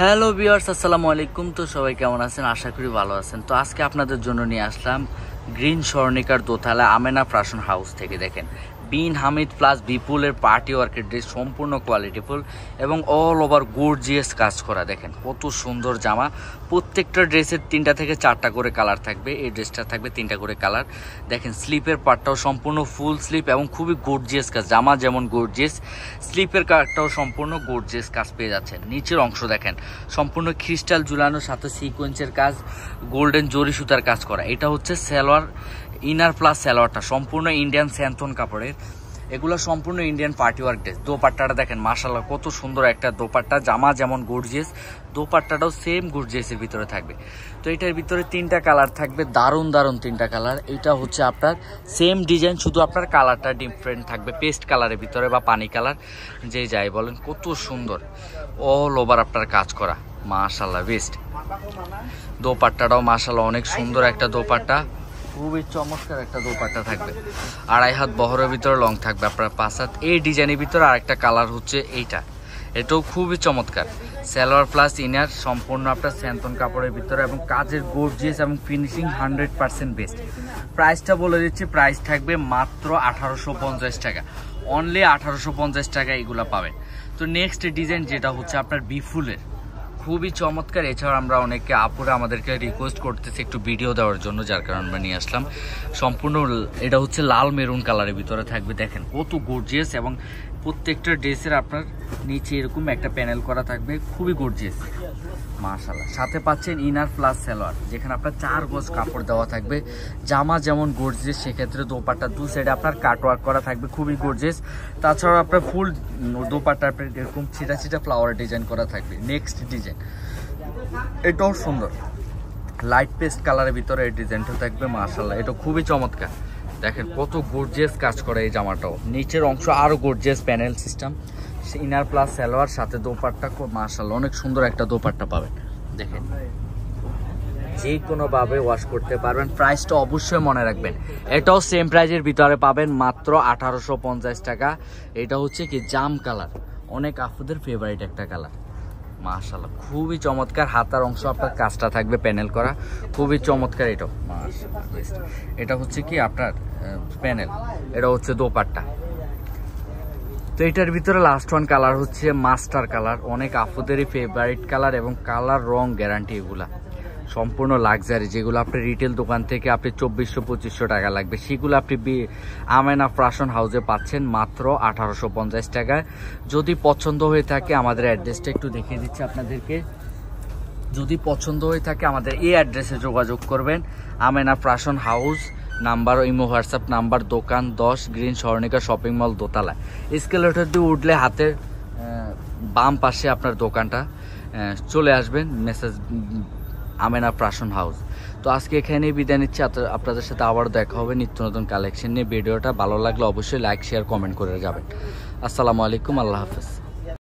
Hello viewers, আসসালামু আলাইকুম। তো সবাই কেমন আছেন? আশা করি ভালো আছেন। তো আজকে আপনাদের জন্য নিয়ে আসলাম গ্রিন স্বর্ণিকার দোতলা আমেনা ফ্যাশন হাউস থেকে। দেখেন, বিন হামিদ প্লাস বিপুলের পার্টি ওয়ার্কের ড্রেস, সম্পূর্ণ কোয়ালিটিফুল এবং অল ওভার গর্জিয়াস কাজ করা। দেখেন কত সুন্দর জামা। প্রত্যেকটা ড্রেসের 3টা থেকে 4টা করে কালার থাকবে। এই ড্রেসটা থাকবে 3টা করে কালার। দেখেন স্লিপের পার্টটাও সম্পূর্ণ ফুল স্লিপ এবং খুবই গর্জিয়াস কাজ। জামা যেমন গর্জিয়াস, স্লিপের কাজটাও সম্পূর্ণ গর্জিয়াস কাজ পেয়ে যাচ্ছেন। নিচের অংশ দেখেন সম্পূর্ণ ক্রিস্টাল ঝুলানোর সাথে সিকোয়েন্সের কাজ, গোল্ডেন জরি সুতার কাজ করা। এটা হচ্ছে সালোয়ার, ইনার প্লাস সালোয়ারটা সম্পূর্ণ ইন্ডিয়ান স্যান্থন কাপড়ের। এগুলো সম্পূর্ণ ইন্ডিয়ান পার্টি ওয়ার্ক ড্রেস। দোপাট্টাটা দেখেন মাশাআল্লাহ কত সুন্দর একটা দোপাট্টা। জামা যেমন গর্জিয়াস, দোপাট্টাটাও সেম গর্জিয়াসের ভিতরে থাকবে। তো এটার ভিতরে 3টা কালার থাকবে, দারুণ দারুণ 3টা কালার। এটা হচ্ছে আপনার সেম ডিজাইন, শুধু আপনার কালারটা ডিফারেন্ট থাকবে, পেস্ট কালারের ভিতরে বা পানি কালার, যে যাই বলেন। কত সুন্দর অল ওভার আপনার কাজ করা, মাশাআল্লাহ বেস্ট। দোপাট্টাটাও মাশাআল্লাহ অনেক সুন্দর একটা দোপাট্টা, খুবই চমৎকার একটা দোপাট্টা থাকবে। 2.5 হাত বহরের ভিতরে লং থাকবে আপনার 5 হাত। এই ডিজাইনের ভিতরে আরেকটা কালার হচ্ছে এইটা, এটাও খুবই চমৎকার। সালোয়ার প্লাস ইনার সম্পূর্ণ আপনার স্যান্থন কাপড়ের ভিতরে এবং কাজের গর্জিয়াস এবং ফিনিশিং 100% বেস্ট। প্রাইসটা বলে দিচ্ছি, প্রাইস থাকবে মাত্র 1850 টাকা, অনলি 1850 টাকা এগুলো পাবেন। তো নেক্সট ডিজাইন যেটা হচ্ছে আপনার বিফুলের, খুবই চমৎকার। এছাড়া আমরা অনেকে আপুরে আমাদেরকে রিকোয়েস্ট করতেছি একটু ভিডিও দেওয়ার জন্য, যার কারণে আমরা নিয়ে আসলাম। সম্পূর্ণ এটা হচ্ছে লাল মেরুন কালারের ভিতরে থাকবে। দেখেন কত গর্জিয়াস এবং প্রত্যেকটা ড্রেসের আপনার নিচে এরকম একটা প্যানেল করা থাকবে, খুবই গর্জিয়াস মাশাআল্লাহ। সাথে পাচ্ছেন ইনার প্লাস সালোয়ার, যেখানে আপনার 4 গজ কাপড় দেওয়া থাকবে। জামা যেমন গর্জিয়াস, সেক্ষেত্রে দোপাট্টা 2 সাইডে আপনার কাটওয়ার্ক করা থাকবে, খুবই গর্জিয়াস। তাছাড়াও আপনার ফুল দোপাট্টা আপনার এরকম ছিটা ছিটা ফ্লাওয়ার ডিজাইন করা থাকবে। নেক্সট ডিজাইন এটাও সুন্দর, লাইট পেস্ট কালারের ভিতরে এই ডিজাইনটা থাকবে মাশাআল্লাহ। এটা খুবই চমৎকার। দেখেন কত গর্জিয়াস কাজ করে এই জামাটাও। নিচের অংশ আরো gorgeous panel system, inner plus salwar, সাথে দোপাট্টা মাশাআল্লাহ অনেক সুন্দর একটা দোপাট্টা পাবেন। দেখেন যে কোনো ভাবে ওয়াশ করতে পারবেন। প্রাইসটা অবশ্যই মনে রাখবেন, এটাও সেম প্রাইজের ভিতরে পাবেন মাত্র 1850 টাকা। এটা হচ্ছে কি জাম কালার, অনেক আপুদের ফেভারিট একটা কালার মাশাআল্লাহ, খুবই চমৎকার। হাতার অংশ আপনার কাজটা থাকবে প্যানেল করা, খুবই চমৎকার। এটাও মাশাআল্লাহ বেস্ট। এটা হচ্ছে কি আপনার প্যানেল, এটা হচ্ছে দোপাট্টা। তো এটার ভিতরে লাস্ট ওয়ান কালার হচ্ছে মাস্টার কালার, অনেক আপুদেরই ফেভারিট কালার এবং কালার রং গ্যারান্টি। এগুলা সম্পূর্ণ লাক্সারি, যেগুলো আপনি রিটেল দোকান থেকে আপনি 2400-2500 টাকা লাগবে, সেগুলো আপনি আমেনা ফ্যাশন হাউসে পাচ্ছেন মাত্র 1850 টাকায়। যদি পছন্দ হয়ে থাকে, আমাদের অ্যাড্রেসটা একটু দেখিয়ে দিচ্ছি আপনাদেরকে। যদি পছন্দ হয়ে থাকে আমাদের এই অ্যাড্রেসে যোগাযোগ করবেন। Amena fashion house, number imo WhatsApp number, দোকান 10 গ্রিন স্বর্ণিকা শপিং মল দোতলায়। এসকেলেটর দিয়ে উঠলে হাতের বাম পাশে আপনার দোকানটা, চলে আসবেন মেসেজ আমেনা ফ্যাশন হাউস। তো আজকে এখানেই বিদায় নিচ্ছি। আপনাদের সাথে আবার দেখা হবে নিত্য নতুন কালেকশন নিয়ে। ভিডিওটা ভালো লাগলে অবশ্যই লাইক শেয়ার কমেন্ট করে যাবেন। আসসালামু আলাইকুম, আল্লাহ হাফেজ।